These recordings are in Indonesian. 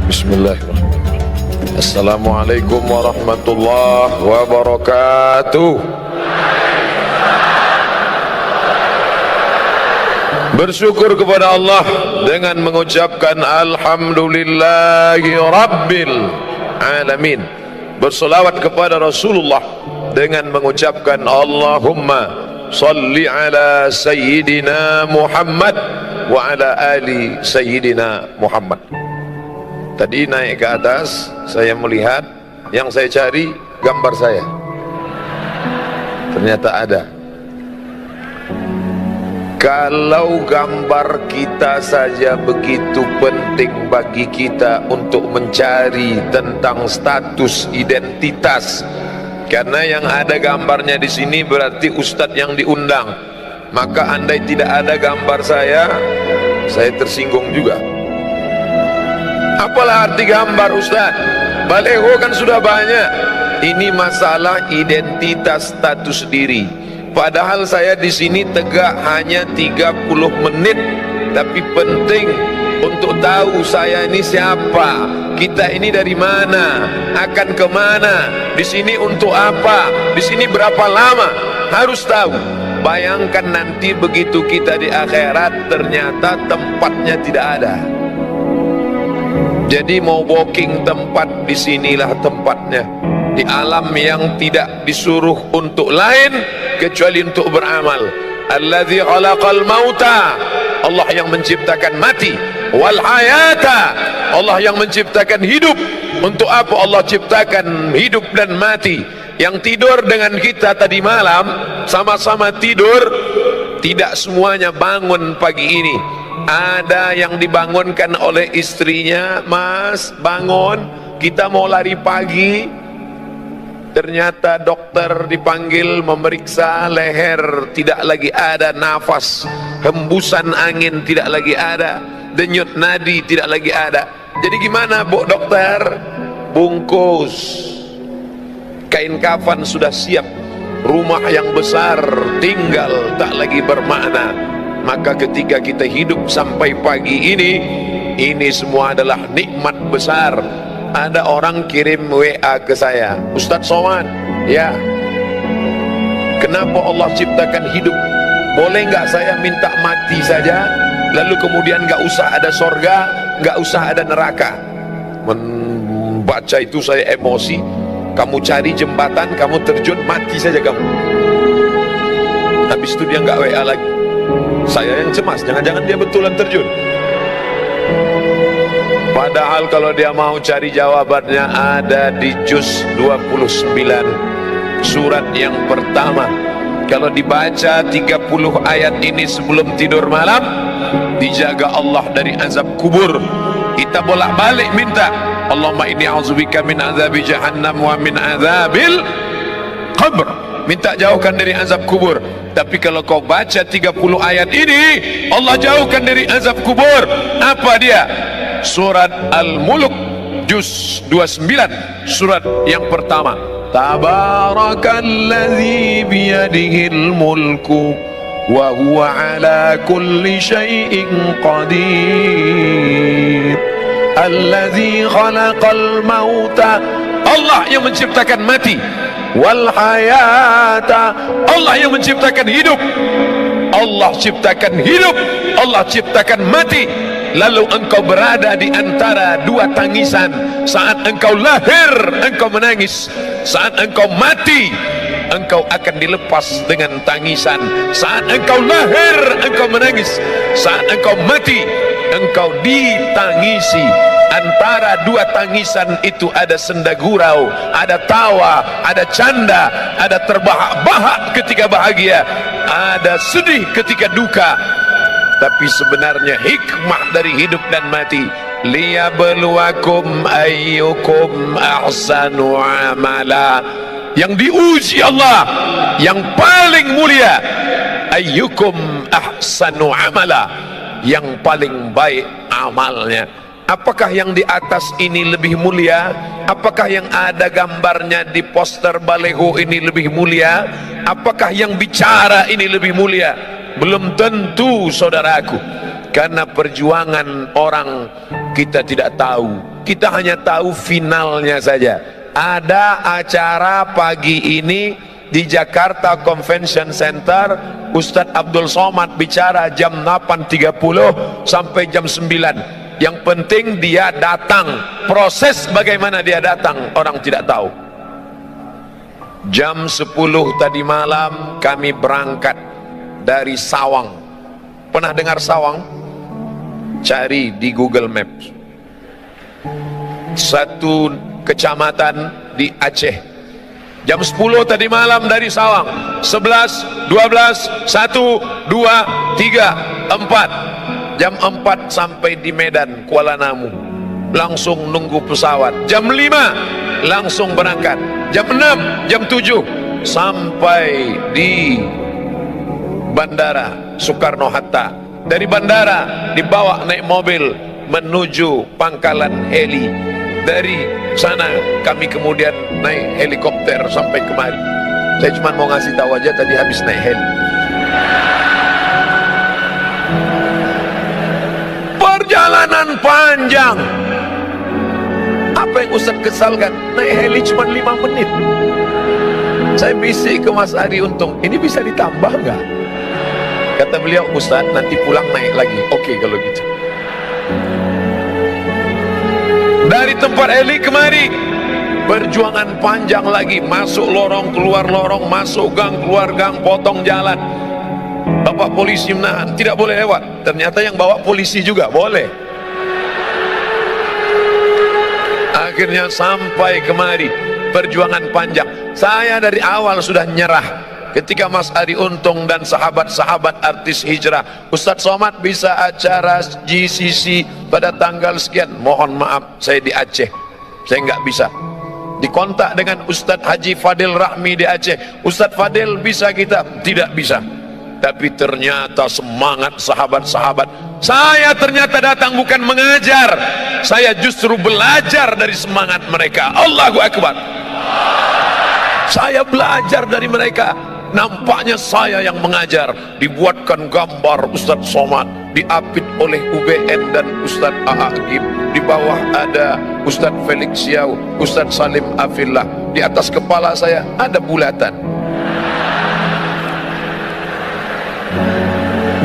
Bismillahirrahmanirrahim. Assalamualaikum warahmatullahi wabarakatuh. Bersyukur kepada Allah dengan mengucapkan alhamdulillahi rabbil alamin. Berselawat kepada Rasulullah dengan mengucapkan Allahumma salli ala sayyidina Muhammad wa ala ali sayyidina Muhammad. Tadi naik ke atas, saya melihat yang saya cari gambar saya. Ternyata ada. Kalau gambar kita saja begitu penting bagi kita untuk mencari tentang status identitas, karena yang ada gambarnya di sini berarti ustadz yang diundang. Maka andai tidak ada gambar saya tersinggung juga. Apalah arti gambar Ustaz? Baleho kan sudah banyak. Ini masalah identitas status diri. Padahal saya di sini tegak hanya 30 menit, tapi penting untuk tahu saya ini siapa, kita ini dari mana, akan kemana, di sini untuk apa, di sini berapa lama, harus tahu. Bayangkan nanti begitu kita di akhirat ternyata tempatnya tidak ada. Jadi mau booking tempat, disinilah tempatnya. Di alam yang tidak disuruh untuk lain kecuali untuk beramal. Alladzi khalaqal mauta, Allah yang menciptakan mati. Wal hayata, Allah yang menciptakan hidup. Untuk apa Allah ciptakan hidup dan mati? Yang tidur dengan kita tadi malam sama-sama tidur, tidak semuanya bangun pagi ini. Ada yang dibangunkan oleh istrinya, Mas bangun, kita mau lari pagi. Ternyata dokter dipanggil memeriksa leher, tidak lagi ada nafas, hembusan angin tidak lagi ada, denyut nadi tidak lagi ada. Jadi gimana Bu dokter? Bungkus kain kafan sudah siap, rumah yang besar tinggal tak lagi bermakna. Maka ketika kita hidup sampai pagi ini semua adalah nikmat besar. Ada orang kirim WA ke saya, Ustadz Somad, ya, kenapa Allah ciptakan hidup? Boleh nggak saya minta mati saja, lalu kemudian nggak usah ada sorga, nggak usah ada neraka? Membaca itu saya emosi. Kamu cari jembatan, kamu terjun, mati saja kamu. Habis itu dia nggak WA lagi. Saya yang cemas, jangan-jangan dia betulan terjun. Padahal kalau dia mau cari jawabannya ada di juz 29 surat yang pertama. Kalau dibaca 30 ayat ini sebelum tidur malam, dijaga Allah dari azab kubur. Kita bolak-balik minta, Allahumma inni a'udzubika min azabi jahannam wa min azabil qabr. Minta jauhkan dari azab kubur. Tapi kalau kau baca 30 ayat ini, Allah jauhkan dari azab kubur. Apa dia? Surat Al-Mulk juz 29 surat yang pertama. Tabarakalladzi biyadihil mulku wa huwa ala kulli syai'in qadir. Alladzi khalaqal mauta, Allah yang menciptakan mati. Wal hayata, Allah yang menciptakan hidup. Allah ciptakan hidup, Allah ciptakan mati. Lalu engkau berada di antara dua tangisan. Saat engkau lahir, engkau menangis. Saat engkau mati, engkau akan dilepas dengan tangisan. Saat engkau lahir, engkau menangis. Saat engkau mati, engkau ditangisi. Antara dua tangisan itu ada senda gurau, ada tawa, ada canda, ada terbahak-bahak ketika bahagia, ada sedih ketika duka. Tapi sebenarnya hikmah dari hidup dan mati, liyabluwakum ayyukum ahsanu amala. Yang diuji Allah yang paling mulia, ayyukum ahsanu amala, yang paling baik amalnya. Apakah yang di atas ini lebih mulia? Apakah yang ada gambarnya di poster baleho ini lebih mulia? Apakah yang bicara ini lebih mulia? Belum tentu saudaraku. Karena perjuangan orang kita tidak tahu, kita hanya tahu finalnya saja. Ada acara pagi ini di Jakarta Convention Center, Ustadz Abdul Somad bicara jam 8.30 sampai jam 9. Yang penting dia datang. Proses bagaimana dia datang orang tidak tahu. Jam 10 tadi malam kami berangkat dari Sawang. Pernah dengar Sawang? Cari di Google Maps. Satu kecamatan di Aceh. Jam 10 tadi malam dari Sawang. 11, 12, 1, 2, 3, 4. Jam 4 sampai di Medan, Kuala Namu. Langsung nunggu pesawat. Jam 5 langsung berangkat. Jam 6, jam 7 sampai di Bandara Soekarno-Hatta. Dari bandara dibawa naik mobil menuju pangkalan heli. Dari sana kami kemudian naik helikopter sampai kemari. Saya cuma mau ngasih tahu aja, tadi habis naik heli. Perjalanan panjang. Apa yang Ustaz kesalkan? Naik heli cuma 5 menit. Saya bisik ke Mas Ari Untung, ini bisa ditambah nggak? Kata beliau, Ustaz nanti pulang naik lagi. Oke kalau gitu. Dari tempat heli kemari, perjuangan panjang lagi. Masuk lorong, keluar lorong, masuk gang, keluar gang, potong jalan. Bapak polisi menahan, tidak boleh lewat. Ternyata yang bawa polisi juga boleh. Akhirnya sampai kemari, perjuangan panjang. Saya dari awal sudah nyerah. Ketika Mas Ari Untung dan sahabat-sahabat artis hijrah, Ustadz Somad bisa acara GCC pada tanggal sekian, mohon maaf saya di Aceh, saya nggak bisa. Dikontak dengan Ustadz Haji Fadil Rahmi di Aceh, Ustadz Fadil bisa kita? Tidak bisa. Tapi ternyata semangat sahabat-sahabat. Saya ternyata datang bukan mengajar, saya justru belajar dari semangat mereka. Allahu Akbar. Saya belajar dari mereka. Nampaknya saya yang mengajar. Dibuatkan gambar Ustadz Somad, diapit oleh UBN dan Ustadz A'agib. Di bawah ada Ustadz Felix Siau, Ustadz Salim Afillah. Di atas kepala saya ada bulatan.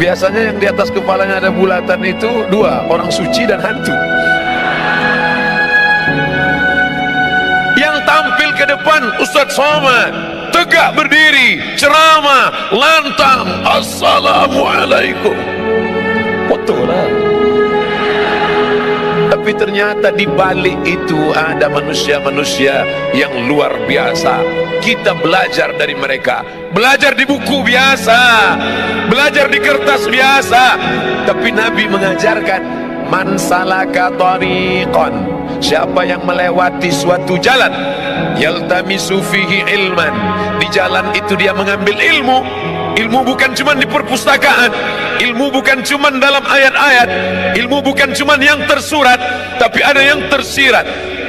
Biasanya yang di atas kepalanya ada bulatan itu dua, orang suci dan hantu. Yang tampil ke depan Ustadz Somad, tegak berdiri, ceramah, lantang, assalamualaikum. Foto lah. Tapi ternyata di balik itu ada manusia-manusia yang luar biasa. Kita belajar dari mereka. Belajar di buku biasa, belajar di kertas biasa. Tapi Nabi mengajarkan, man salaka tariqan, siapa yang melewati suatu jalan, yaltamisu fihi ilman, di jalan itu dia mengambil ilmu. Ilmu bukan cuma di perpustakaan, ilmu bukan cuma dalam ayat-ayat, ilmu bukan cuma yang tersurat, tapi ada yang tersirat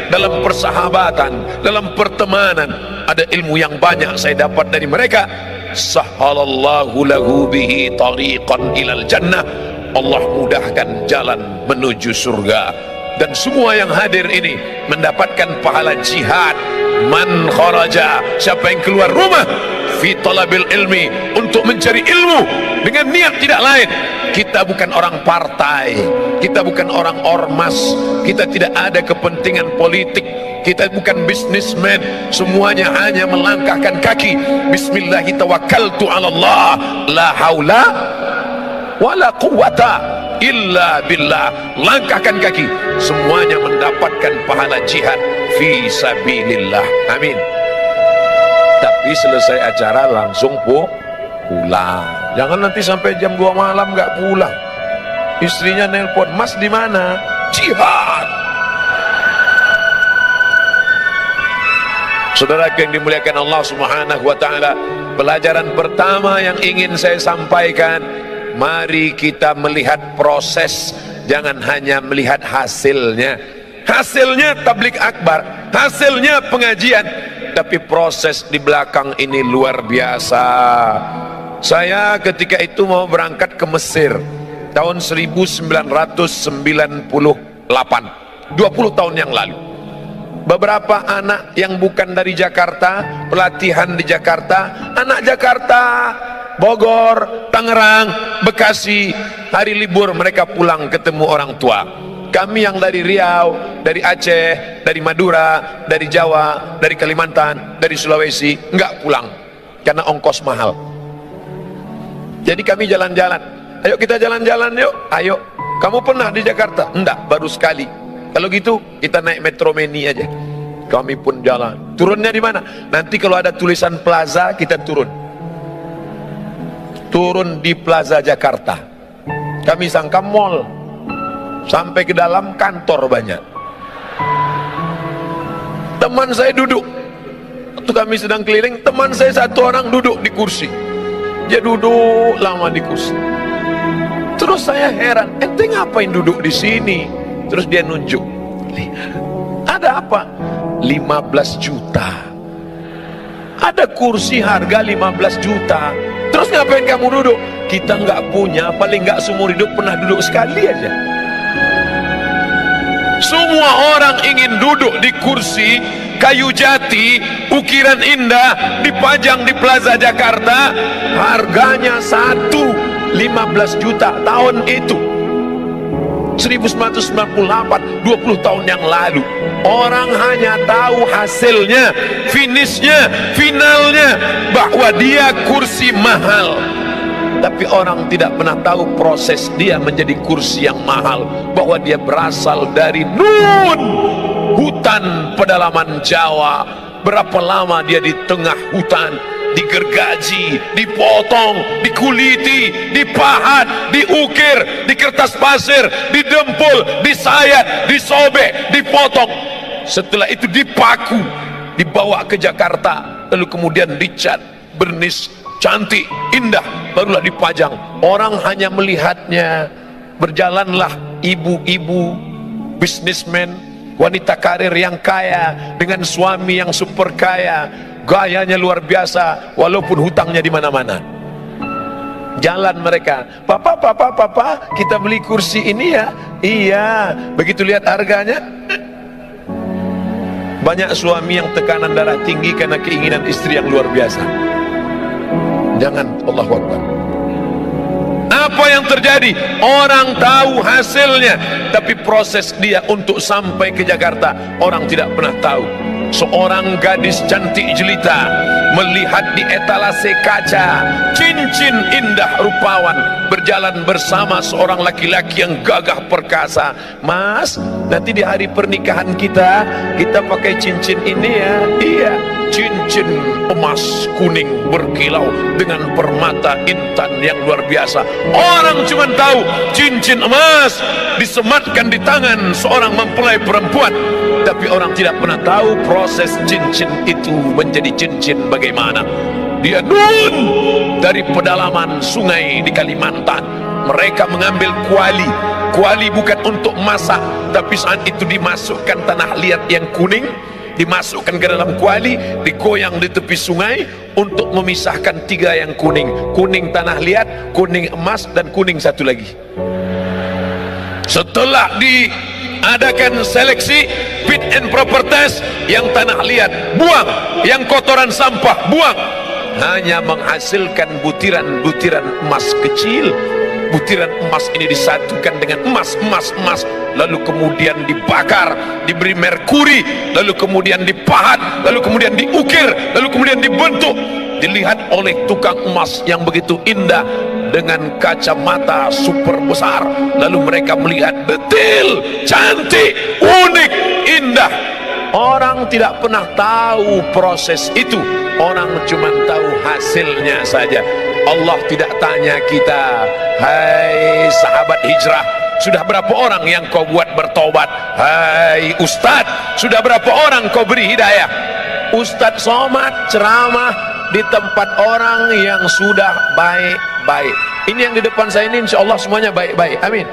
dalam persahabatan, dalam pertemanan. Ada ilmu yang banyak saya dapat dari mereka. Sahhalallahu lahu bihi tariqan ilal jannah, Allah mudahkan jalan menuju surga. Dan semua yang hadir ini mendapatkan pahala jihad. Man kharaja, siapa yang keluar rumah fi talabil ilmi, untuk mencari ilmu dengan niat tidak lain. Kita bukan orang partai, kita bukan orang ormas, kita tidak ada kepentingan politik, kita bukan bisnismen. Semuanya hanya melangkahkan kaki, bismillahi tawakkaltu ala Allah, la haula wala quwata illa billah. Langkahkan kaki, semuanya mendapatkan pahala jihad fi sabilillah. Amin. Tapi selesai acara langsung pulang. Jangan nanti sampai jam 2 malam nggak pulang. Istrinya nelpon, Mas di mana? Jihad. Saudara yang dimuliakan Allah Subhanahu wa taala, pelajaran pertama yang ingin saya sampaikan, mari kita melihat proses, jangan hanya melihat hasilnya. Hasilnya tablik akbar, hasilnya pengajian, tapi proses di belakang ini luar biasa. Saya ketika itu mau berangkat ke Mesir tahun 1998. 20 tahun yang lalu. Beberapa anak yang bukan dari Jakarta, pelatihan di Jakarta, anak Jakarta, Bogor, Tangerang, Bekasi, hari libur mereka pulang ketemu orang tua. Kami yang dari Riau, dari Aceh, dari Madura, dari Jawa, dari Kalimantan, dari Sulawesi, enggak pulang karena ongkos mahal. Jadi kami jalan-jalan. Ayo kita jalan-jalan yuk. Ayo. Kamu pernah di Jakarta? Enggak, baru sekali. Kalau gitu kita naik Metro Mini aja. Kami pun jalan. Turunnya di mana? Nanti kalau ada tulisan plaza kita turun. Turun di Plaza Jakarta. Kami sangka mall. Sampai ke dalam kantor banyak. Teman saya duduk. Waktu kami sedang keliling, teman saya satu orang duduk di kursi. Dia duduk lama di kursi. Terus saya heran, ente ngapain duduk di sini? Terus dia nunjuk. Ada apa? 15 juta. Ada kursi harga 15 juta. Terus ngapain kamu duduk? Kita nggak punya, paling nggak seumur hidup pernah duduk sekali aja. Semua orang ingin duduk di kursi kayu jati, ukiran indah, dipajang di Plaza Jakarta. Harganya 15 juta tahun itu 1998, 20 tahun yang lalu. Orang hanya tahu hasilnya, finishnya, finalnya, bahwa dia kursi mahal. Tapi orang tidak pernah tahu proses dia menjadi kursi yang mahal, bahwa dia berasal dari Nun, hutan pedalaman Jawa. Berapa lama dia di tengah hutan, digergaji, dipotong, dikuliti, dipahat, diukir, di kertas pasir, didempul, disayat, disobek, dipotong. Setelah itu dipaku, dibawa ke Jakarta, lalu kemudian dicat, bernis, cantik, indah, barulah dipajang. Orang hanya melihatnya. Berjalanlah ibu-ibu, bisnismen, wanita karir yang kaya dengan suami yang super kaya, gayanya luar biasa walaupun hutangnya di mana-mana. Jalan mereka, papa, kita beli kursi ini ya. Iya, begitu lihat harganya, banyak suami yang tekanan darah tinggi karena keinginan istri yang luar biasa. Jangan, Allahu Akbar. Apa yang terjadi? Orang tahu hasilnya, tapi proses dia untuk sampai ke Jakarta orang tidak pernah tahu. Seorang gadis cantik jelita melihat di etalase kaca cincin indah rupawan berjalan bersama seorang laki-laki yang gagah perkasa. Mas, nanti di hari pernikahan kita pakai cincin ini ya. Iya, cincin emas kuning berkilau dengan permata intan yang luar biasa. Orang cuma tahu cincin emas disematkan di tangan seorang mempelai perempuan, tapi orang tidak pernah tahu proses cincin itu menjadi cincin bagaimana. Dia Nun dari pedalaman sungai di Kalimantan. Mereka mengambil kuali. Kuali bukan untuk masak, tapi saat itu dimasukkan tanah liat yang kuning, dimasukkan ke dalam kuali, digoyang di tepi sungai untuk memisahkan tiga yang kuning. Kuning tanah liat, kuning emas, dan kuning satu lagi. Setelah diadakan seleksi fit and proper test, yang tanah liat buang, yang kotoran sampah buang, hanya menghasilkan butiran-butiran emas kecil. Butiran emas ini disatukan dengan emas, lalu kemudian dibakar, diberi merkuri, lalu kemudian dipahat, lalu kemudian diukir, lalu kemudian dibentuk, dilihat oleh tukang emas yang begitu indah dengan kacamata super besar. Lalu mereka melihat detail, cantik, unik, indah. Orang tidak pernah tahu proses itu, orang cuma tahu hasilnya saja. Allah tidak tanya kita, hai sahabat hijrah, sudah berapa orang yang kau buat bertobat? Hai ustadz, sudah berapa orang kau beri hidayah? Ustadz somad ceramah di tempat orang yang sudah baik-baik. Ini yang di depan saya ini insya Allah semuanya baik-baik, amin.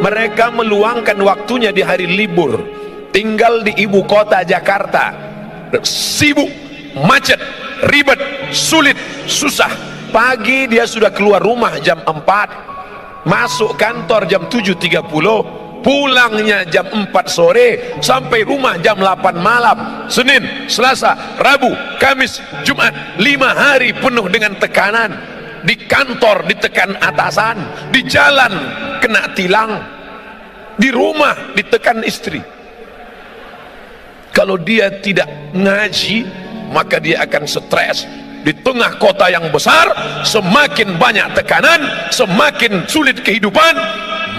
Mereka meluangkan waktunya di hari libur, tinggal di ibu kota Jakarta, sibuk, macet, ribet, sulit, susah. Pagi dia sudah keluar rumah jam 4, masuk kantor jam 7.30, pulangnya jam 4 sore, sampai rumah jam 8 malam. Senin, Selasa, Rabu, Kamis, Jumat, 5 hari penuh dengan tekanan. Di kantor ditekan atasan, di jalan kena tilang, di rumah ditekan istri. Kalau dia tidak ngaji, maka dia akan stres. Di tengah kota yang besar, semakin banyak tekanan, semakin sulit kehidupan,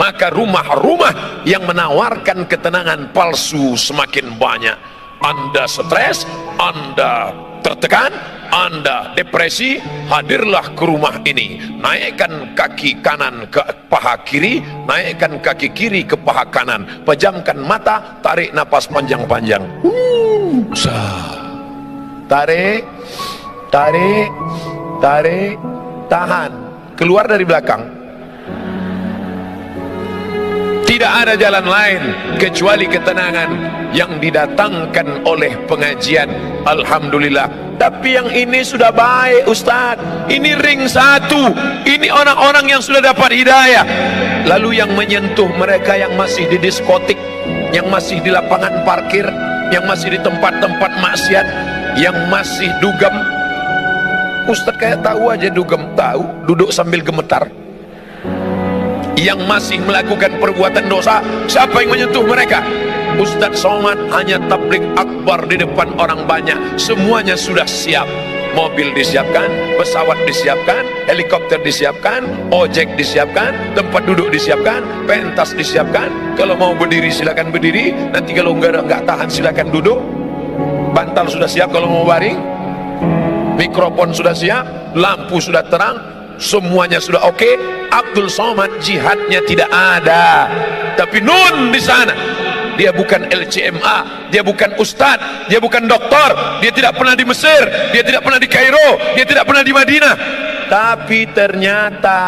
maka rumah-rumah yang menawarkan ketenangan palsu semakin banyak. Anda stres, Anda tertekan, Anda depresi, hadirlah ke rumah ini. Naikkan kaki kanan ke paha kiri, naikkan kaki kiri ke paha kanan, pejamkan mata, tarik napas panjang-panjang. Tarik, tarik, tarik, tahan, keluar dari belakang. Tidak ada jalan lain kecuali ketenangan yang didatangkan oleh pengajian. Alhamdulillah. Tapi yang ini sudah baik, Ustaz. Ini ring 1. Ini orang-orang yang sudah dapat hidayah. Lalu yang menyentuh mereka yang masih di diskotik, yang masih di lapangan parkir, yang masih di tempat-tempat maksiat, yang masih dugem. Ustaz kayak tahu aja dugem, tahu, duduk sambil gemetar. Yang masih melakukan perbuatan dosa, siapa yang menyentuh mereka? Ustaz Somad hanya tabligh akbar di depan orang banyak. Semuanya sudah siap. Mobil disiapkan, pesawat disiapkan, helikopter disiapkan, ojek disiapkan, tempat duduk disiapkan, pentas disiapkan. Kalau mau berdiri silakan berdiri, nanti kalau nggak tahan silakan duduk. Bantal sudah siap kalau mau baring, mikrofon sudah siap, lampu sudah terang, semuanya sudah oke. Abdul Somad jihadnya tidak ada, tapi nun di sana. Dia bukan LCMA, dia bukan ustadz, dia bukan doktor, dia tidak pernah di Mesir, dia tidak pernah di Kairo, dia tidak pernah di Madinah, tapi ternyata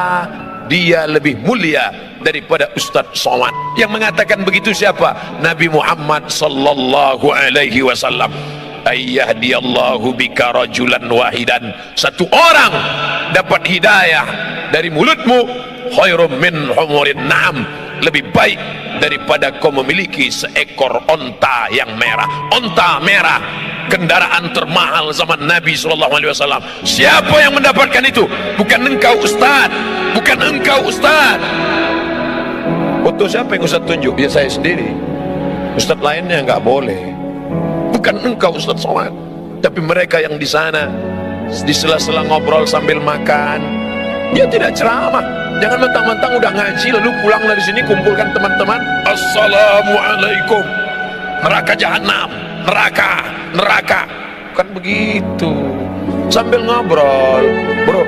dia lebih mulia daripada Ustadz Somad. Yang mengatakan begitu siapa? Nabi Muhammad sallallahu alaihi wasallam. Ayyahdiyallahu bika rajulan wahidan, satu orang dapat hidayah dari mulutmu, khairum min humurin na'am, lebih baik daripada kau memiliki seekor onta yang merah. Onta merah, kendaraan termahal zaman Nabi SAW. Siapa yang mendapatkan itu? Bukan engkau Ustaz, bukan engkau Ustaz. Foto siapa yang Ustaz tunjuk? Ya saya sendiri. Ustaz lainnya nggak boleh. Bukan engkau Ustaz Somad, tapi mereka yang di sana di sela-sela ngobrol sambil makan. Dia tidak ceramah. Jangan mentang-mentang udah ngaji lalu pulang dari sini kumpulkan teman-teman, assalamualaikum, neraka jahanam, neraka, neraka. Bukan begitu. Sambil ngobrol, bro,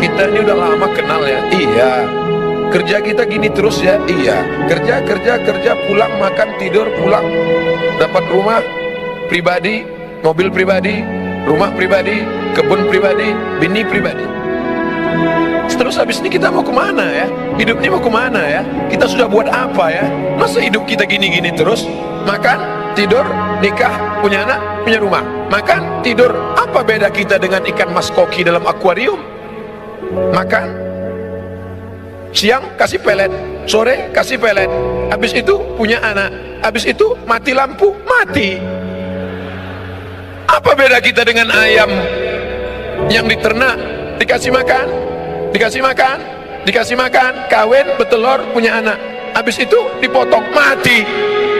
kita ini udah lama kenal ya. Iya. Kerja kita gini terus ya. Iya. Kerja, pulang makan tidur, pulang, dapat rumah pribadi, mobil pribadi, rumah pribadi, kebun pribadi, bini pribadi. Terus habis ini kita mau kemana ya? Hidup ini mau kemana ya? Kita sudah buat apa ya? Masa hidup kita gini-gini terus? Makan, tidur, nikah, punya anak, punya rumah. Makan, tidur. Apa beda kita dengan ikan mas koki dalam akuarium? Makan, siang kasih pelet, sore kasih pelet. Habis itu punya anak. Habis itu mati lampu, mati. Apa beda kita dengan ayam yang diternak, dikasih makan, dikasih makan, dikasih makan, kawin, bertelur, punya anak, habis itu dipotong, mati.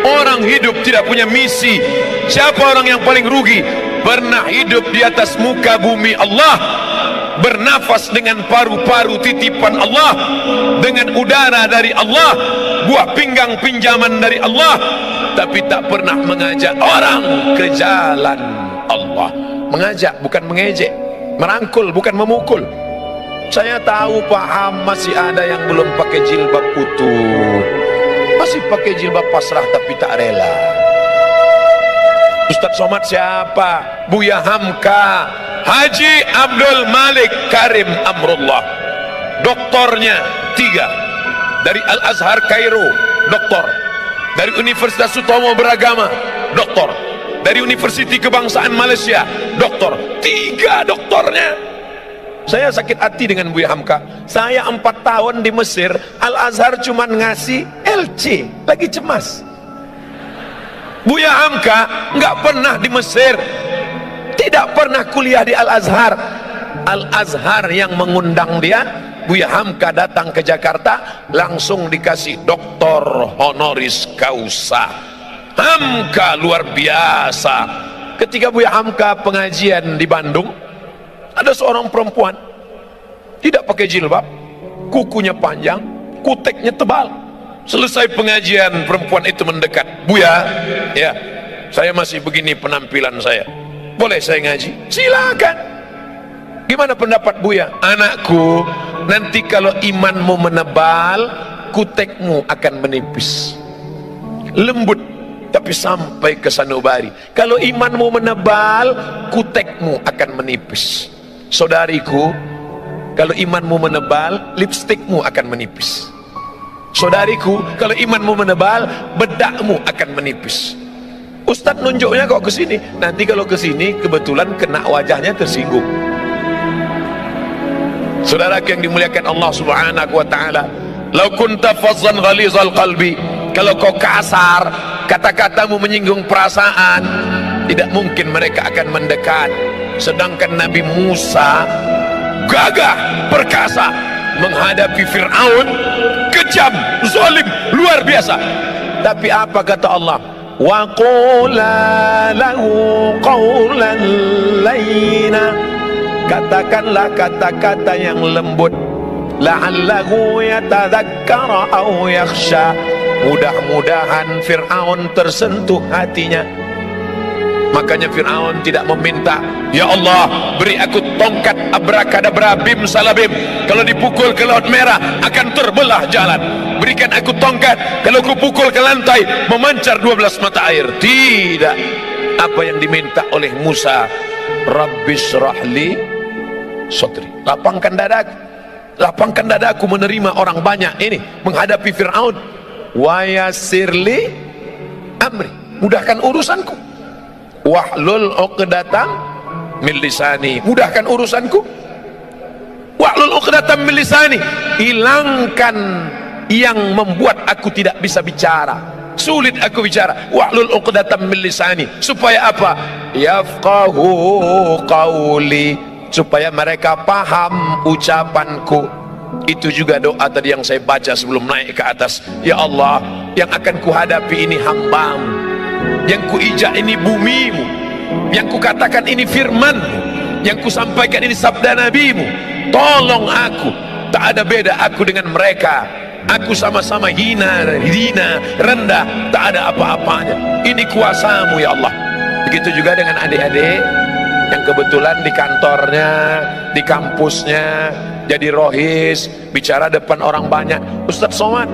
Orang hidup tidak punya misi. Siapa orang yang paling rugi? Pernah hidup di atas muka bumi Allah, bernafas dengan paru-paru titipan Allah, dengan udara dari Allah, buah pinggang pinjaman dari Allah, tapi tak pernah mengajak orang ke jalan Allah. Mengajak bukan mengejek, merangkul bukan memukul. Saya tahu paham masih ada yang belum pakai jilbab utuh, masih pakai jilbab pasrah tapi tak rela. Ustaz Somad siapa? Buya Hamka, Haji Abdul Malik Karim Amrullah. Doktornya 3 dari Al Azhar Kairo, doktor. Dari Universitas Sutomo Beragama, doktor. Dari Universiti Kebangsaan Malaysia, doktor. 3 doktornya. Saya sakit hati dengan Buya Hamka. Saya 4 tahun di Mesir, Al-Azhar cuman ngasih LC, lagi cemas. Buya Hamka nggak pernah di Mesir, tidak pernah kuliah di Al-Azhar. Al-Azhar yang mengundang dia. Buya Hamka datang ke Jakarta, langsung dikasih doktor honoris causa. Hamka luar biasa. Ketika Buya Hamka pengajian di Bandung, ada seorang perempuan tidak pakai jilbab, kukunya panjang, kuteknya tebal. Selesai pengajian, perempuan itu mendekat. Buya, ya, saya masih begini penampilan saya, boleh saya ngaji? Silakan. Gimana pendapat Buya? Anakku, nanti kalau imanmu menebal, kutekmu akan menipis. Lembut tapi sampai ke sanubari. Kalau imanmu menebal, kutekmu akan menipis. Saudariku, kalau imanmu menebal, lipstikmu akan menipis. Saudariku, kalau imanmu menebal, bedakmu akan menipis. Ustadz nunjuknya kok ke sini. Nanti kalau ke sini kebetulan kena wajahnya tersinggung. Saudara yang dimuliakan Allah Subhanahu wa taala, "Lau kunta fazzan ghalizal qalbi," kalau kau kasar, kata-katamu menyinggung perasaan, tidak mungkin mereka akan mendekat. Sedangkan Nabi Musa gagah, perkasa menghadapi Fir'aun, kejam, zalim, luar biasa. Tapi apa kata Allah? Wa qula lahu qawlan layna, katakanlah kata-kata yang lembut, la'allahu yatadzakkara aw yakhsha, mudah-mudahan Fir'aun tersentuh hatinya. Makanya Fir'aun tidak meminta, ya Allah beri aku tongkat abrakadabra bim salabim, kalau dipukul ke laut merah akan terbelah jalan. Berikan aku tongkat, kalau aku pukul ke lantai memancar 12 mata air. Tidak. Apa yang diminta oleh Musa, Rabbishrahli sadri, lapangkan dadaku, lapangkan dadaku menerima orang banyak ini menghadapi Fir'aun. Wa yassirli amri, mudahkan urusanku. Wahlul uqdatam min lisani, mudahkan urusanku. Wahlul uqdatam min lisani, hilangkan yang membuat aku tidak bisa bicara, sulit aku bicara. Wahlul uqdatam min lisani, supaya apa? Yafqahu qawli, supaya mereka paham ucapanku. Itu juga doa tadi yang saya baca sebelum naik ke atas. Ya Allah, yang akan kuhadapi ini hambamu, yang kuijak ini bumimu, yang kukatakan ini firmanmu, yang kusampaikan ini sabda nabimu. Tolong aku, tak ada beda aku dengan mereka. Aku sama-sama hina, rendah, tak ada apa-apanya. Ini kuasamu ya Allah. Begitu juga dengan adik-adik yang kebetulan di kantornya, di kampusnya jadi rohis, bicara depan orang banyak. Ustadz Somad,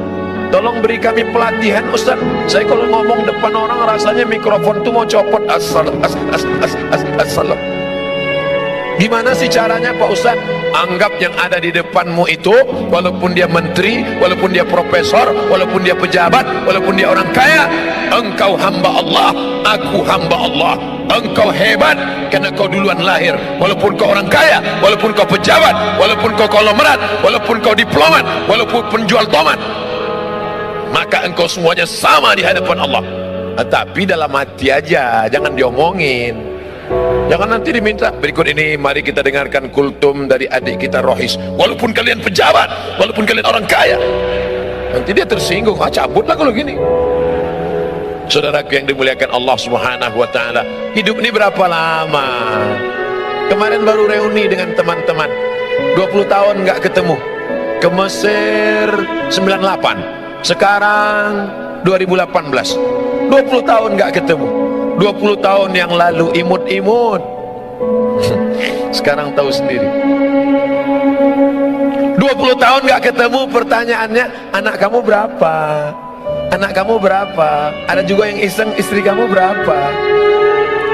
tolong beri kami pelatihan Ustaz. Saya kalau ngomong depan orang rasanya mikrofon tuh mau copot. Assalam. Gimana sih caranya Pak Ustaz? Anggap yang ada di depanmu itu, walaupun dia menteri, walaupun dia profesor, walaupun dia pejabat, walaupun dia orang kaya, engkau hamba Allah, aku hamba Allah. Engkau hebat karena kau duluan lahir. Walaupun kau orang kaya, walaupun kau pejabat, walaupun kau konglomerat, walaupun kau diplomat, walaupun penjual tomat, maka engkau semuanya sama di hadapan Allah. Tapi dalam hati aja, jangan diomongin. Jangan nanti diminta. Berikut ini mari kita dengarkan kultum dari adik kita rohis. Walaupun kalian pejabat, walaupun kalian orang kaya, nanti dia tersinggung. Cabutlah kalau gini. Saudaraku yang dimuliakan Allah Subhanahu wa taala, hidup ini berapa lama? Kemarin baru reuni dengan teman-teman, 20 tahun nggak ketemu. Ke Mesir 98, sekarang 2018, 20 tahun nggak ketemu. 20 tahun yang lalu imut-imut, sekarang tahu sendiri. 20 tahun nggak ketemu, pertanyaannya anak kamu berapa? Anak kamu berapa? Ada juga yang iseng, istri kamu berapa?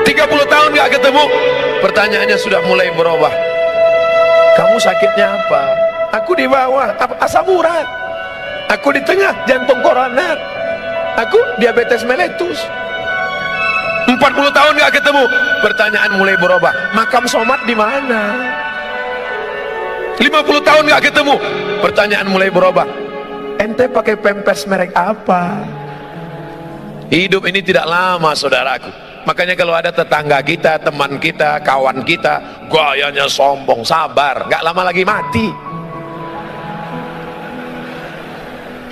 30 tahun nggak ketemu, pertanyaannya sudah mulai berubah. Kamu sakitnya apa? Aku di bawah, asam urat. Aku di tengah, jantung koroner. Aku diabetes meletus. 40 tahun nggak ketemu, pertanyaan mulai berubah. Makam Somad di mana? 50 tahun nggak ketemu. Pertanyaan mulai berubah, ente pakai pampers merek apa? Hidup ini tidak lama saudaraku. Makanya kalau ada tetangga kita, teman kita, kawan kita gayanya sombong, sabar, nggak lama lagi mati.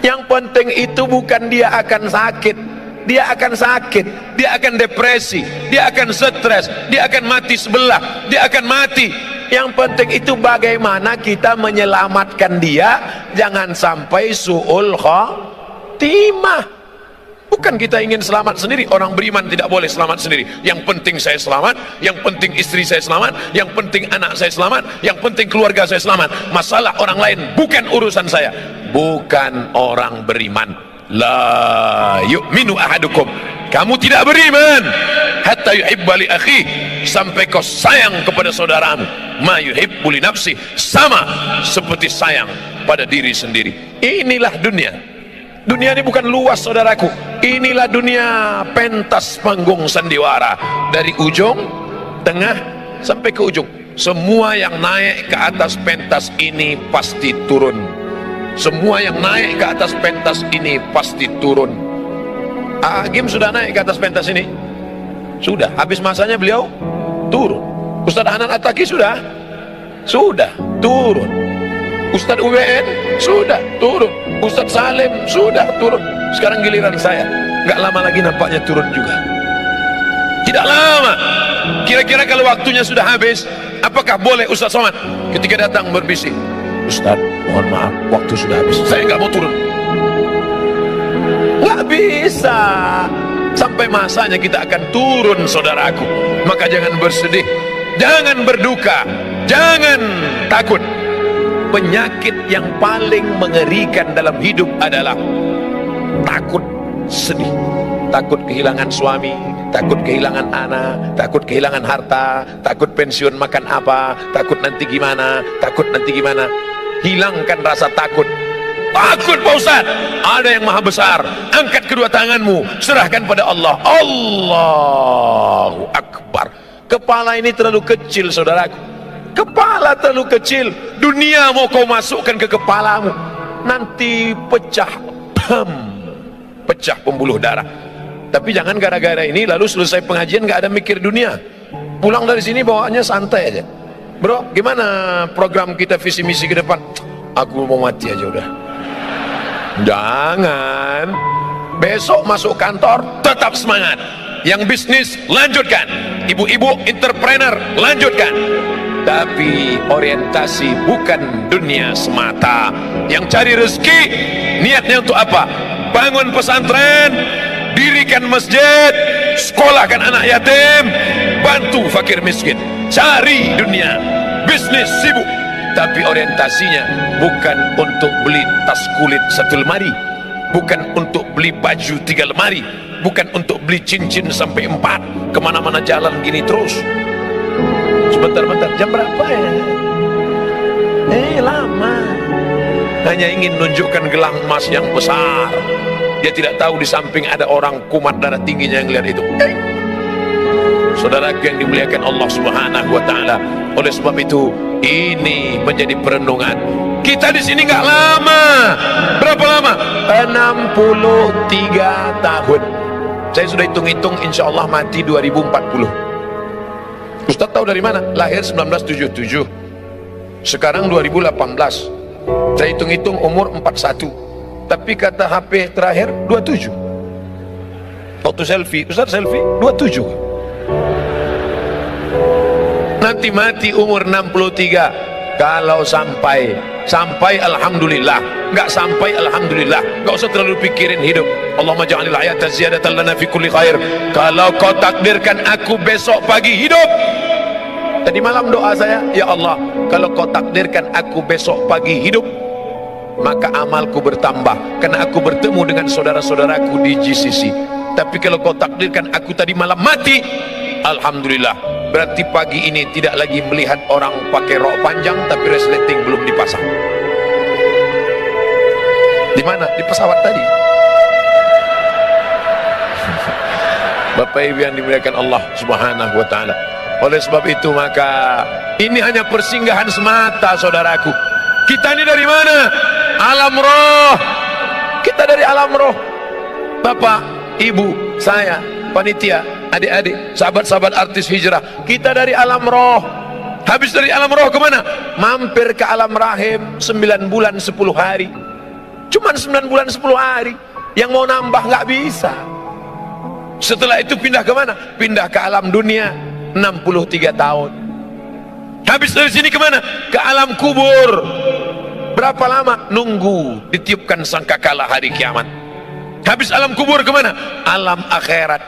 Yang penting itu bukan dia akan sakit, dia akan sakit, dia akan depresi, dia akan stres, dia akan mati sebelah, dia akan mati. Yang penting itu bagaimana kita menyelamatkan dia, jangan sampai su'ul khotimah. Bukan kita ingin selamat sendiri. Orang beriman tidak boleh selamat sendiri. Yang penting saya selamat, yang penting istri saya selamat, yang penting anak saya selamat, yang penting keluarga saya selamat. Masalah orang lain bukan urusan saya. Bukan orang beriman. La yu'minu ahadukum, kamu tidak beriman hatta yuhibba li akhi, sampai kau sayang kepada saudaramu ma yuhibbu li nafsi, sama seperti sayang pada diri sendiri. Inilah dunia. Dunia ini bukan luas saudaraku. Inilah dunia pentas panggung sandiwara. Dari ujung, tengah, sampai ke ujung. Semua yang naik ke atas pentas ini pasti turun. Semua yang naik ke atas pentas ini pasti turun. Agim sudah naik ke atas pentas ini? Sudah. Habis masanya beliau turun. Ustaz Hanan Attaqi sudah? Sudah, turun. Ustadz UWN sudah turun, Ustadz Salim sudah turun. Sekarang giliran saya, nggak lama lagi nampaknya turun juga. Tidak lama. Kira-kira kalau waktunya sudah habis, apakah boleh Ustadz Somad ketika datang berbisik, Ustadz mohon maaf waktu sudah habis, saya nggak mau turun? Nggak bisa. Sampai masanya kita akan turun saudaraku. Maka jangan bersedih, jangan berduka, jangan takut. Penyakit yang paling mengerikan dalam hidup adalah takut sedih, takut kehilangan suami, takut kehilangan anak, takut kehilangan harta, takut pensiun makan apa, takut nanti gimana, takut nanti gimana. Hilangkan rasa takut. Takut Pak Ustaz, ada yang maha besar. Angkat kedua tanganmu, serahkan pada Allah. Allahu Akbar. Kepala ini terlalu kecil saudaraku. Kepala terlalu kecil. Dunia mau kau masukkan ke kepalamu, nanti pecah, pecah pembuluh darah. Tapi jangan gara-gara ini lalu selesai pengajian gak ada mikir dunia. Pulang dari sini bawaannya santai aja. Bro, gimana program kita visi misi ke depan? Aku mau mati aja udah. Jangan. Besok masuk kantor tetap semangat. Yang bisnis lanjutkan. Ibu-ibu entrepreneur lanjutkan. Tapi orientasi bukan dunia semata. Yang cari rezeki niatnya untuk apa? Bangun pesantren, dirikan masjid, sekolahkan anak yatim, bantu fakir miskin. Cari dunia, bisnis sibuk, tapi orientasinya bukan untuk beli tas kulit 1 lemari, bukan untuk beli baju 3 lemari, bukan untuk beli cincin sampai 4, kemana-mana jalan gini terus. Sebentar-bentar, jam berapa ya? Lama. Hanya ingin menunjukkan gelang emas yang besar. Dia tidak tahu di samping ada orang kumat darah tingginya yang lihat itu. Saudara yang dimuliakan Allah Subhanahu wa taala. Oleh sebab itu, ini menjadi perenungan. Kita di sini nggak lama. Berapa lama? 63 tahun. Saya sudah hitung-hitung, insya Allah mati 2040. Ustaz tahu dari mana? Lahir 1977. Sekarang 2018. Saya hitung-hitung umur 41. Tapi kata HP terakhir 27. Waktu selfie, Ustaz selfie 27. Nanti mati umur 63. Kalau sampai alhamdulillah, nggak sampai alhamdulillah, nggak usah terlalu pikirin hidup. Allahumma ja'alil hayata ziyadatan lana fi kulli khair. Kalau kau takdirkan aku besok pagi hidup, tadi malam doa saya, ya Allah, kalau kau takdirkan aku besok pagi hidup, maka amalku bertambah karena aku bertemu dengan saudara-saudaraku di GCC. Tapi kalau kau takdirkan aku tadi malam mati, alhamdulillah, berarti pagi ini tidak lagi melihat orang pakai rok panjang tapi resleting belum dipasang. Di mana? Di pesawat tadi. Bapak Ibu yang dimuliakan Allah Subhanahu wa taala. Oleh sebab itu maka ini hanya persinggahan semata, saudaraku. Kita ini dari mana? Alam roh. Kita dari alam roh. Bapak, ibu, saya, panitia, adik-adik, sahabat-sahabat artis hijrah, kita dari alam roh. Habis dari alam roh kemana? Mampir ke alam rahim 9 bulan 10 hari. Cuman 9 bulan 10 hari. Yang mau nambah nggak bisa. Setelah itu pindah kemana? Pindah ke alam dunia 63 tahun. Habis dari sini kemana? Ke alam kubur. Berapa lama? Nunggu ditiupkan sangkakala hari kiamat. Habis alam kubur kemana? Alam akhirat.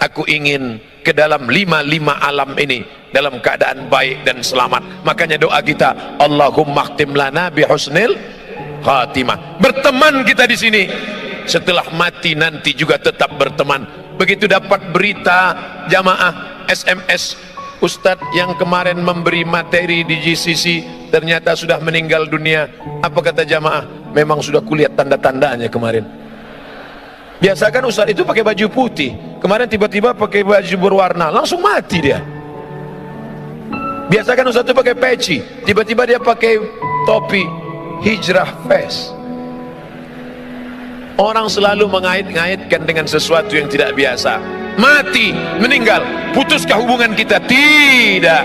Aku ingin ke dalam 5 alam ini dalam keadaan baik dan selamat. Makanya doa kita, Allahumma khtim lana bi husnil khatimah. Berteman kita di sini. Setelah mati nanti juga tetap berteman. Begitu dapat berita jamaah SMS, Ustadz yang kemarin memberi materi di GCC ternyata sudah meninggal dunia. Apa kata jamaah? Memang sudah kulihat tanda-tandanya kemarin. Biasa kan Ustadz itu pakai baju putih, kemarin tiba-tiba pakai baju berwarna, langsung mati dia. Biasa kan Ustadz itu pakai peci, tiba-tiba dia pakai topi hijrah face. Orang selalu mengait-ngaitkan dengan sesuatu yang tidak biasa. Mati, meninggal, putuskah hubungan kita? Tidak.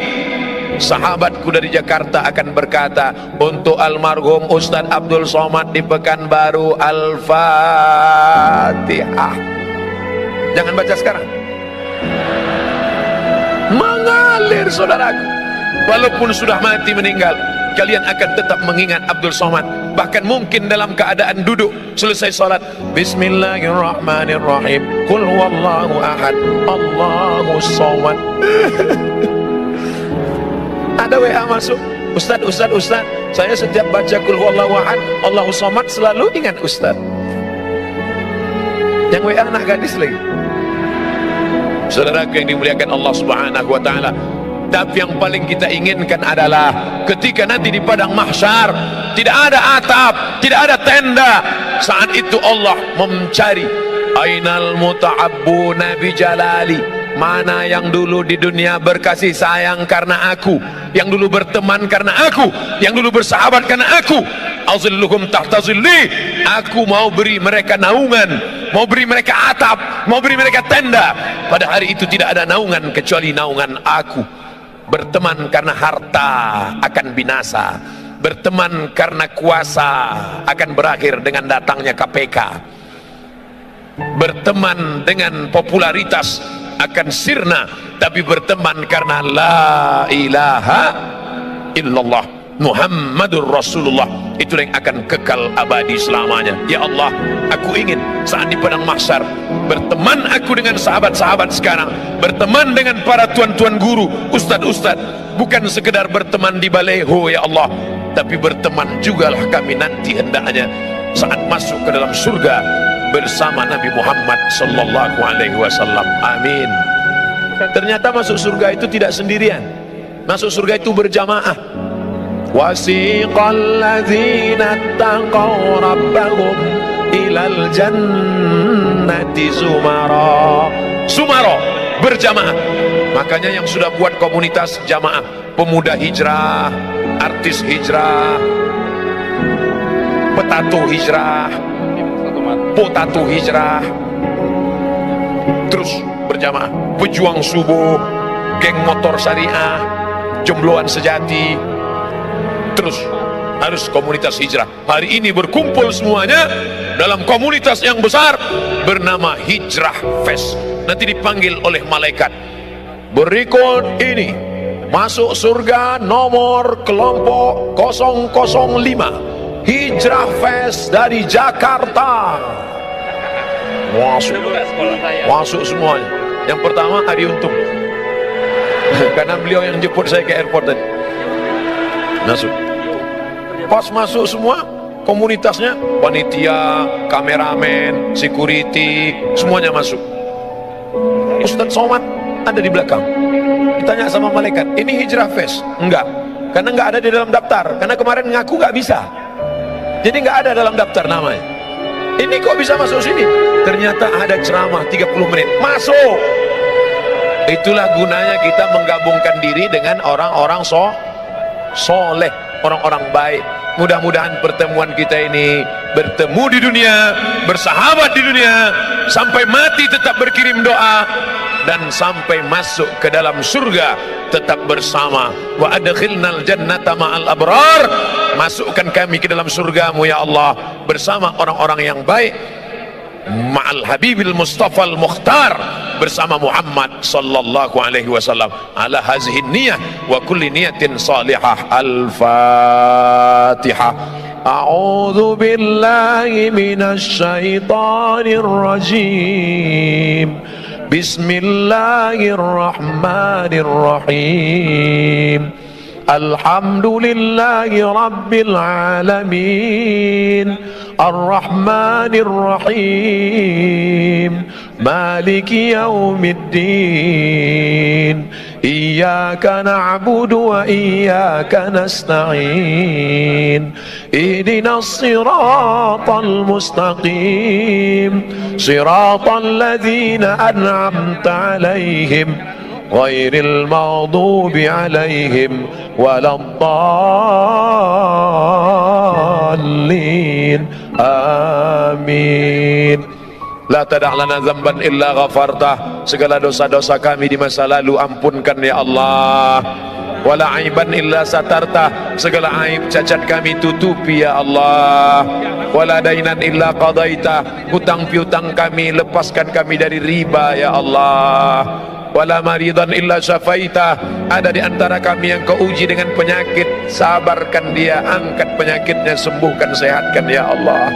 Sahabatku dari Jakarta akan berkata untuk almarhum Ustadz Abdul Somad di Pekanbaru, Al-Fatihah. Jangan baca sekarang. Mengalir, saudaraku. Walaupun sudah mati meninggal, kalian akan tetap mengingat Abdul Somad. Bahkan mungkin dalam keadaan duduk selesai salat, Bismillahirrahmanirrahim, Qul huwallahu ahad, Allahus somad. Ada WA masuk, Ustaz, saya setiap baca Qul huwallahu ahad, Allahus somad selalu ingat Ustaz. Yang WA anak gadis lagi. Saudaraku yang dimuliakan Allah Subhanahu wa taala, tapi yang paling kita inginkan adalah ketika nanti di padang mahsyar tidak ada atap, tidak ada tenda. Saat itu Allah mencari ainal muta'abbuna bi jalali. Mana yang dulu di dunia berkasih sayang karena aku, yang dulu berteman karena aku, yang dulu bersahabat karena aku. Azilluhum tahta zilli. Aku mau beri mereka naungan, mau beri mereka atap, mau beri mereka tenda. Pada hari itu tidak ada naungan kecuali naungan aku. Berteman karena harta akan binasa, berteman karena kuasa akan berakhir dengan datangnya KPK, berteman dengan popularitas akan sirna, tapi berteman karena la ilaha illallah Muhammadur Rasulullah, itulah yang akan kekal abadi selamanya. Ya Allah, aku ingin saat di padang mahsyar berteman aku dengan sahabat-sahabat sekarang, berteman dengan para tuan-tuan guru, ustad-ustad, bukan sekedar berteman di baleho ya Allah, tapi berteman jugalah kami nanti hendaknya saat masuk ke dalam surga bersama Nabi Muhammad sallallahu alaihi wasallam. Amin. Ternyata masuk surga itu tidak sendirian, masuk surga itu berjamaah. Wasiqal ladzina taqaw rabbahum ilal jannati zumara. Sumara, berjamaah. Makanya yang sudah buat komunitas jamaah, pemuda hijrah, artis hijrah, petato hijrah, potato hijrah, terus berjamaah. Pejuang subuh, geng motor syariah, jombloan sejati, terus harus komunitas hijrah. Hari ini berkumpul semuanya dalam komunitas yang besar bernama Hijrah Fest. Nanti dipanggil oleh malaikat. Berikut ini masuk surga nomor kelompok 005 Hijrah Fest dari Jakarta. Masuk semuanya. Yang pertama Adi Untung, karena beliau yang jemput saya ke airport tadi. Masuk. Pas masuk semua komunitasnya, panitia, kameramen, security, semuanya masuk. Ustadz Somad ada di belakang. Ditanya sama malaikat, ini Hijrah Fest? Enggak, karena enggak ada di dalam daftar, karena kemarin ngaku enggak bisa, jadi enggak ada dalam daftar namanya. Ini kok bisa masuk sini? Ternyata ada ceramah 30 menit. Masuk. Itulah gunanya kita menggabungkan diri dengan orang-orang soleh, orang-orang baik. Mudah-mudahan pertemuan kita ini bertemu di dunia, bersahabat di dunia, sampai mati tetap berkirim doa, dan sampai masuk ke dalam surga tetap bersama. Wa adkhilnal jannata ma'al abrar, masukkan kami ke dalam surgamu ya Allah bersama orang-orang yang baik, ma'al habibil mustafa al-mukhtar, bersama Muhammad sallallahu alaihi wasallam. Ala hazihi niyah wa kulli niyatin salihah. Al-Fatihah. A'udzu billahi minasy syaithanir rajim. Bismillahirrahmanirrahim. Alhamdulillahi rabbil alamin. Ar-Rahmanir Rahim. Maliki yaumiddin. Iyyaka na'budu wa iyyaka nasta'in. Ihdinas siratal mustaqim. Siratal ladzina an'amta 'alaihim ghairil maghdubi 'alaihim waladdallin. Amin. La tada' lana dzamban illa ghafartah, segala dosa-dosa kami di masa lalu ampunkan ya Allah. Wala aiban illa satartah, segala aib cacat kami tutupi ya Allah. Wala dainan illa qadaitah, hutang piutang kami lepaskan kami dari riba ya Allah. Wala maridan illa syafaitah, ada di antara kami yang kau uji dengan penyakit, sabarkan dia, angkat penyakitnya, sembuhkan, sehatkan ya Allah.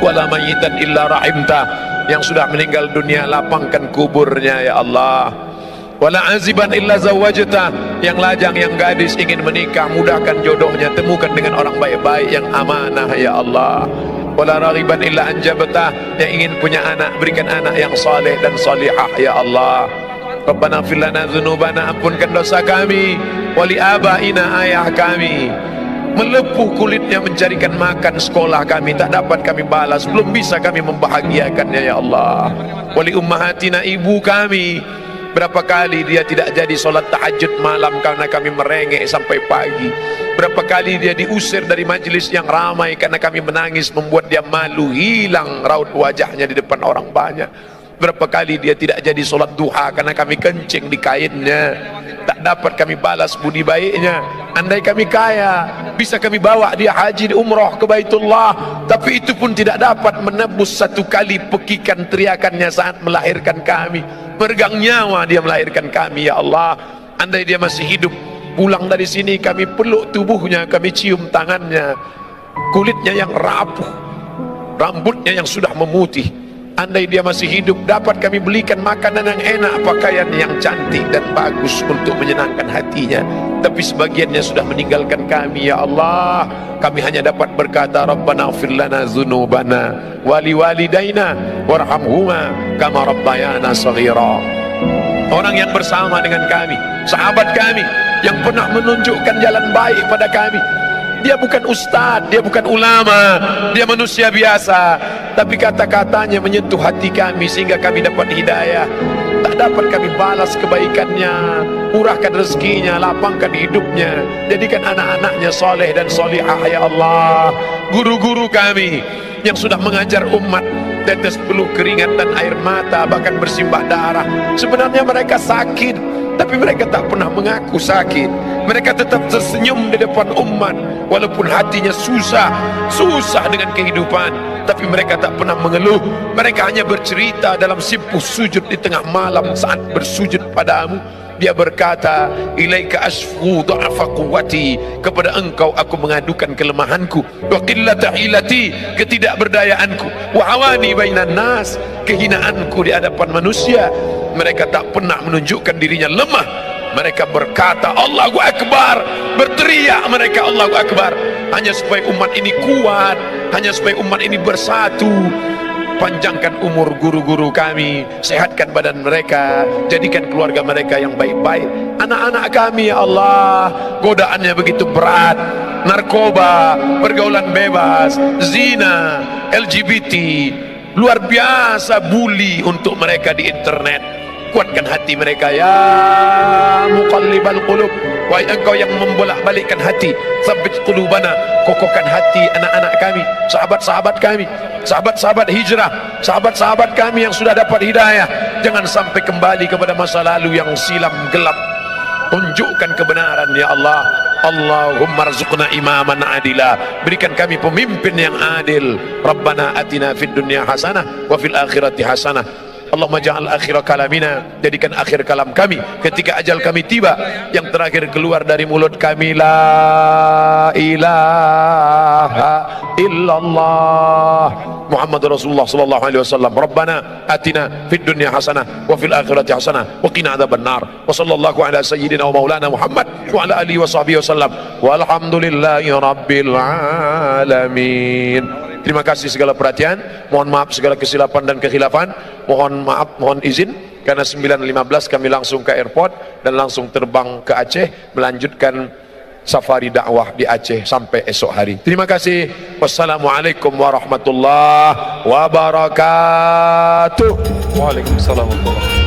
Wala mayitan illa rahimtah, yang sudah meninggal dunia lapangkan kuburnya ya Allah. Wala aziban illa zawajtah, yang lajang, yang gadis ingin menikah, mudahkan jodohnya, temukan dengan orang baik-baik yang amanah ya Allah. Wala raghiban illa anjabtah, yang ingin punya anak, berikan anak yang saleh dan salihah ya Allah. Rabbana fir lana dzunubana, ampunkan dosa kami, wali abaina, ayah kami melepuh kulitnya mencarikan makan sekolah kami, tak dapat kami balas, belum bisa kami membahagiakannya ya Allah. Wali ummahatina, ibu kami, berapa kali dia tidak jadi solat tahajud malam karena kami merengek sampai pagi. Berapa kali dia diusir dari majelis yang ramai karena kami menangis, membuat dia malu, hilang raut wajahnya di depan orang banyak. Berapa kali dia tidak jadi solat duha karena kami kencing di kainnya, tak dapat kami balas budi baiknya. Andai kami kaya, bisa kami bawa dia haji umrah ke Baitullah, tapi itu pun tidak dapat menebus satu kali pekikan teriakannya saat melahirkan kami. Meregang nyawa dia melahirkan kami ya Allah. Andai dia masih hidup, pulang dari sini kami peluk tubuhnya, kami cium tangannya, kulitnya yang rapuh, rambutnya yang sudah memutih. Andai dia masih hidup, dapat kami belikan makanan yang enak, pakaian yang cantik dan bagus untuk menyenangkan hatinya. Tapi sebagiannya sudah meninggalkan kami ya Allah. Kami hanya dapat berkata, Rabbana ighfir lana dzunubana wali walidaina warhamhuma kama rabbayana shaghira. Orang yang bersama dengan kami, sahabat kami yang pernah menunjukkan jalan baik pada kami, dia bukan ustaz, dia bukan ulama, dia manusia biasa, tapi kata-katanya menyentuh hati kami sehingga kami dapat hidayah. Tak dapat kami balas kebaikannya, murahkan rezekinya, lapangkan hidupnya, jadikan anak-anaknya soleh dan solihah ya Allah. Guru-guru kami yang sudah mengajar umat, tetes peluh keringat dan air mata, bahkan bersimbah darah, sebenarnya mereka sakit, tapi mereka tak pernah mengaku sakit. Mereka tetap tersenyum di depan umat walaupun hatinya susah dengan kehidupan, tapi mereka tak pernah mengeluh. Mereka hanya bercerita dalam simpuh sujud di tengah malam saat bersujud padamu. Dia berkata, ilaika asfu dha'fa quwwati, kepada engkau aku mengadukan kelemahanku, wa qillata hilati, ketidakberdayaanku, wa hawani bainan nas, kehinaanku di hadapan manusia. Mereka tak pernah menunjukkan dirinya lemah. Mereka berkata Allahu Akbar, berteriak mereka Allahu Akbar, hanya supaya umat ini kuat, hanya supaya umat ini bersatu. Panjangkan umur guru-guru kami, sehatkan badan mereka, jadikan keluarga mereka yang baik-baik. Anak-anak kami ya Allah, godaannya begitu berat, narkoba, pergaulan bebas, zina, LGBT, luar biasa bully untuk mereka di internet. kuatkan hati mereka. Ya muqallibal qulub, wahai engkau yang membolak-balikkan hati, tsabbit qulubana, kokohkan hati anak-anak kami, sahabat-sahabat kami, sahabat-sahabat hijrah, sahabat-sahabat kami yang sudah dapat hidayah. Jangan sampai kembali kepada masa lalu yang silam gelap. Tunjukkan kebenaran ya Allah. Allahumma rzuqna imaman adila, berikan kami pemimpin yang adil. Rabbana atina fid dunya hasanah wa fil akhirati hasanah. Allahumma ja'al akhir kalamina, jadikan akhir kalam kami ketika ajal kami tiba, yang terakhir keluar dari mulut kami la ilaha illallah Muhammad Rasulullah sallallahu alaihi wasallam. Rabbana atina fid dunya hasanah wa fil akhirati hasanah wa qina adzabannar. Wa sallallahu ala sayyidina wa maulana Muhammad wa ala alihi wa sahbihi wasallam. Walhamdulillahi rabbil alamin. Terima kasih segala perhatian. Mohon maaf segala kesilapan dan kekhilafan. Mohon maaf, mohon izin karena 9.15 kami langsung ke airport dan langsung terbang ke Aceh melanjutkan safari dakwah di Aceh sampai esok hari. Terima kasih. Wassalamualaikum warahmatullahi wabarakatuh. Waalaikumsalam warahmatullahi wabarakatuh.